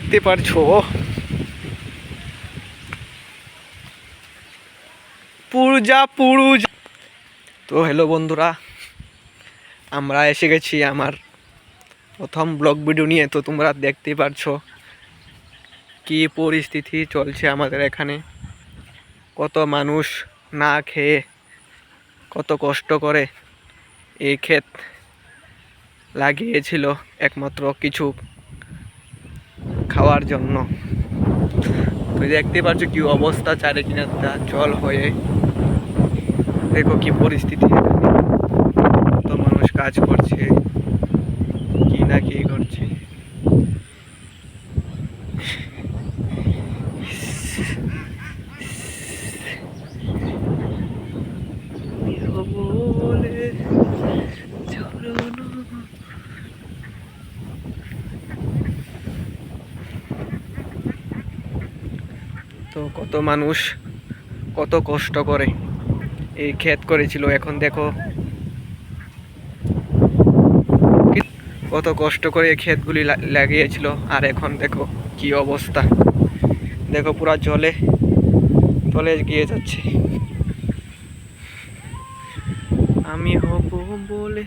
দেখতে পারছো পুরুজা পুরুজা। তো হ্যালো বন্ধুরা, আমরা এসে গেছি আমার প্রথম ব্লগ ভিডিও নিয়ে। তো তোমরা দেখতে পারছো কি পরিস্থিতি চলছে আমাদের এখানে। কত মানুষ না খেয়ে কত কষ্ট করে এই ক্ষেত লাগিয়েছিল একমাত্র কিছু খাওয়ার জন্য। তো দেখতে পাচ্ছ কি অবস্থা, চারিদিকটা জল হয়ে। দেখো কি পরিস্থিতি, কত মানুষ কাজ করছে, কি না কি করছে। তো কত মানুষ কত কষ্ট করে এই ক্ষেত করেছিল। এখন দেখো কত কষ্ট করে এই ক্ষেতগুলি লাগিয়েছিল, আর এখন দেখো কি অবস্থা। দেখো পুরা জলে তলে গিয়ে যাচ্ছে। আমি হব বলে